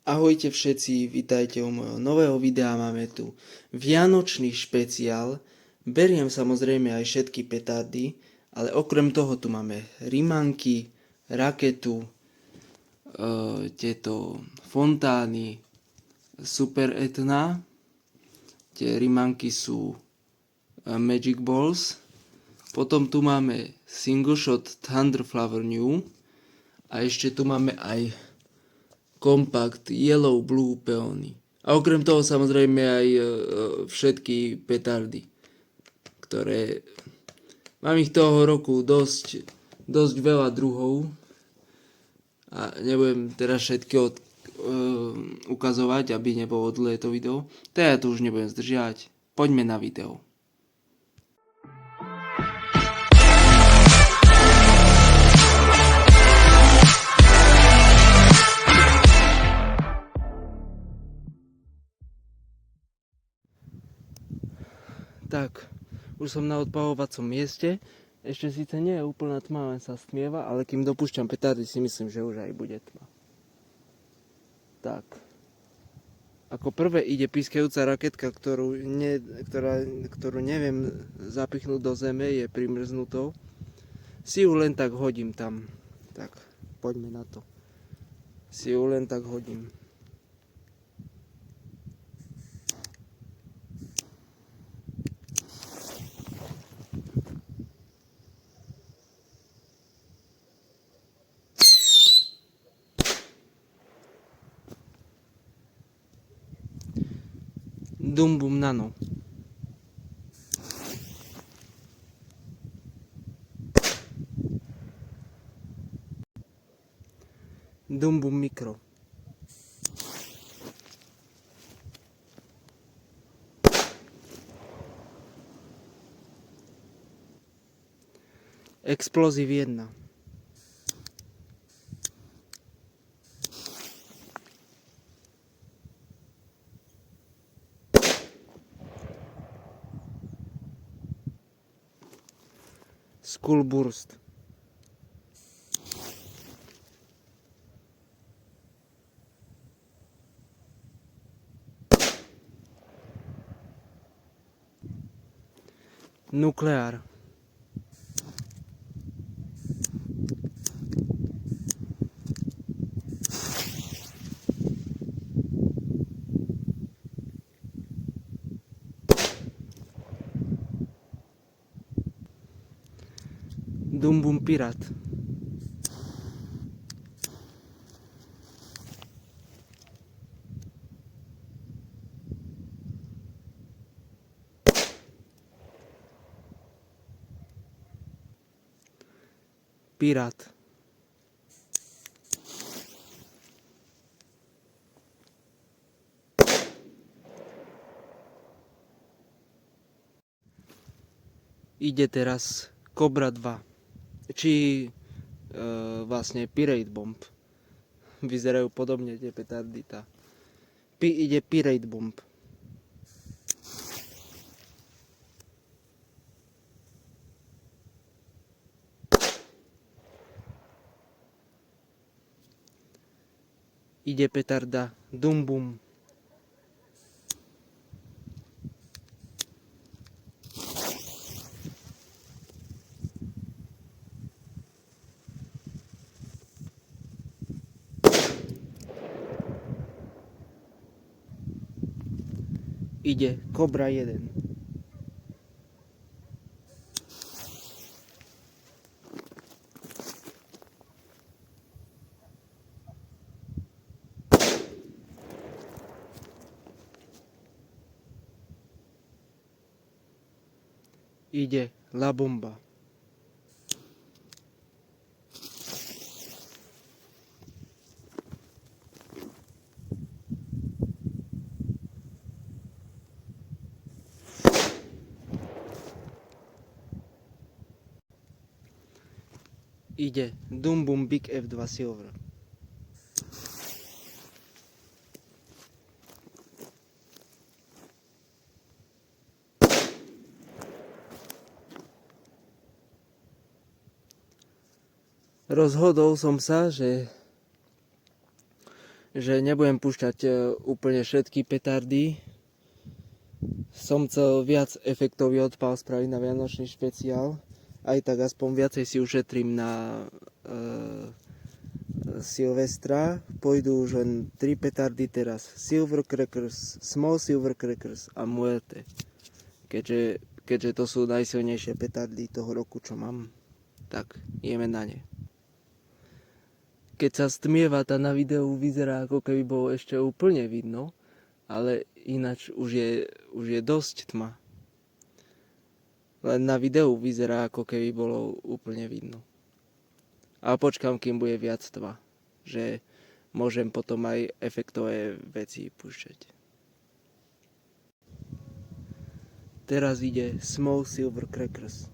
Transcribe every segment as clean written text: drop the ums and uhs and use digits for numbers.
Ahojte všetci, vítajte u mojho nového videa. Máme tu vianočný špeciál. Beriem samozrejme aj všetky petardy, ale okrem toho tu máme rimanky, raketu, tieto fontány, super etna. Tie rimanky sú Magic Balls. Potom tu máme Single Shot Thunder Flower New. A ešte tu máme aj kompakt Yellow Blue peóny. A okrem toho samozrejme aj všetky petardy, ktoré... Mám ich toho roku dosť veľa druhov a nebudem teraz všetky ukazovať, aby nebolo dlhé to video. Teda to už nebudem zdržiavať. Poďme na video. Tak, už som na odpalovacom mieste. Ešte síce nie je úplná tma, len sa stmieva, ale kým dopúšťam petardy, si myslím, že už aj bude tma. Tak. Ako prvé ide pískajúca raketka, ktorú neviem zapichnúť do zeme, je primrznutou. Si ju len tak hodím tam. Tak, poďme na to. Si ju len tak hodím. Dum Bum Nano. Dum Bum Micro. Explosive 1. Skull Burst. Nukleár. Dum Bum Pirát. Pirát. Ide teraz Cobra 2. Či vlastne Pirate Bomb. Vyzerajú podobne tie petardy. Ide Pirate Bomb. Ide petarda Dum Bum. Ide Cobra 1. Ide La Bomba. Ide Dum Bum Big F2 Silver. Rozhodol som sa, že že nebudem púšťať úplne všetky petardy. Som chcel viac efektový odpal spraviť na vianočný špeciál. Aj tak aspoň viacej si ušetrím na Silvestra. Pôjdu už len 3 petardy teraz. Silver Crackers, Small Silver Crackers a Muerte. Keďže to sú najsilnejšie petardy toho roku, čo mám. Tak, ideme na ne. Keď sa stmieva, tá na videu vyzerá, ako keby bolo ešte úplne vidno, ale ináč už je dosť tma. Len na videu vyzerá, ako keby bolo úplne vidno. A počkám, kým bude viac tma, že môžem potom aj efektové veci púšťať. Teraz ide Small Silver Crackers.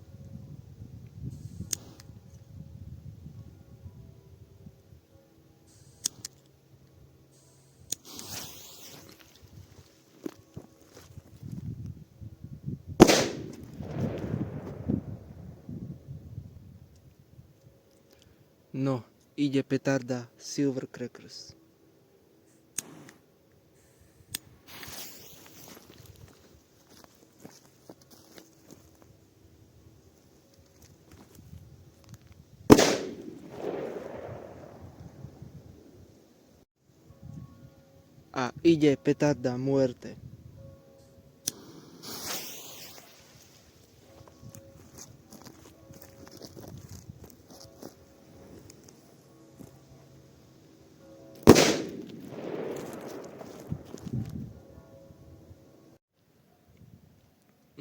No, ide petarda Silver Crackers. A ide petarda Muerte.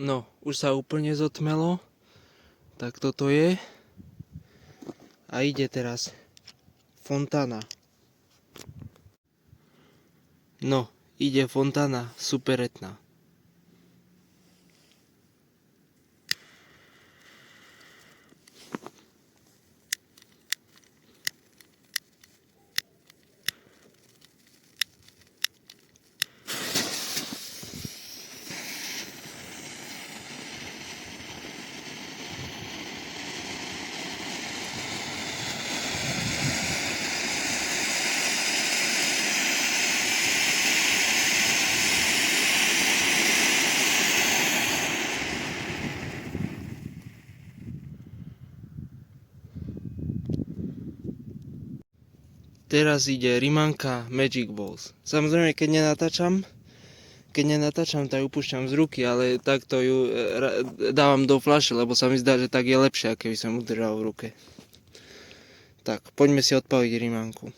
No, už sa úplne zotmelo. Tak toto je. A ide teraz Fontana. No, ide Fontana Superetna. Teraz ide Rimanka Magic Balls. Samozrejme, keď nenatáčam, tak ju púšťam z ruky, ale takto ju dávam do fľaše, lebo sa mi zdá, že tak je lepšie, keby som ju držal v ruke. Tak, poďme si odpaliť Rimanku.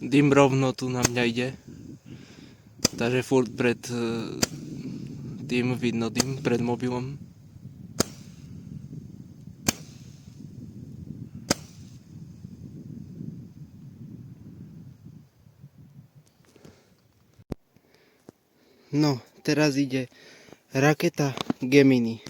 Dym rovno tu na mňa ide. Takže furt pred tým vidno dym pred mobilom. No, teraz ide raketa Gemini.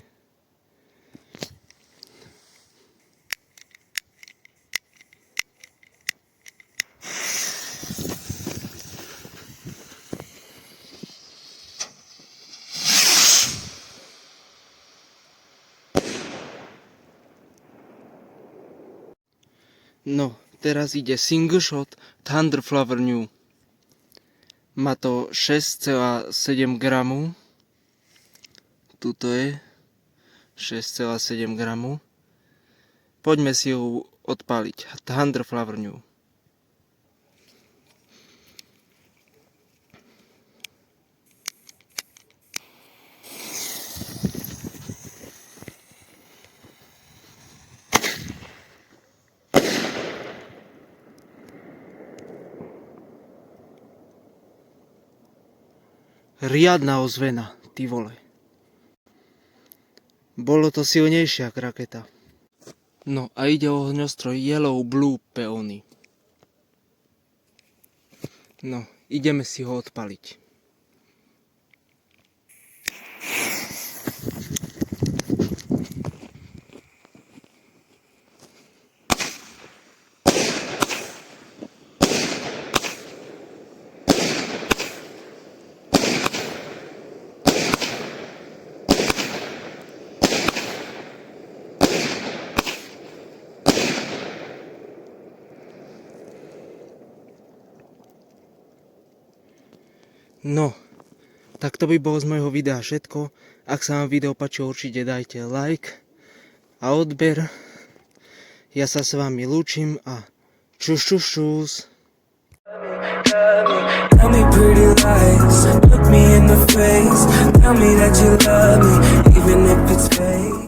No, teraz ide Single Shot Thunderflower New. Má to 6,7 gramu. Tuto je 6,7 gramu. Poďme si ju odpaliť. Thunderflower New. Riadna ozvena, ty vole. Bolo to silnejšia raketa. No a ide o ohňostroj Yellow Blue Peony. No, ideme si ho odpaliť. No, tak to by bolo z môjho videa všetko. Ak sa vám video páčilo, určite dajte like a odber. Ja sa s vami lúčim a čus čus čus. Tell me pretty lies, look me in the face. Tell me that you love me, even if it's fake.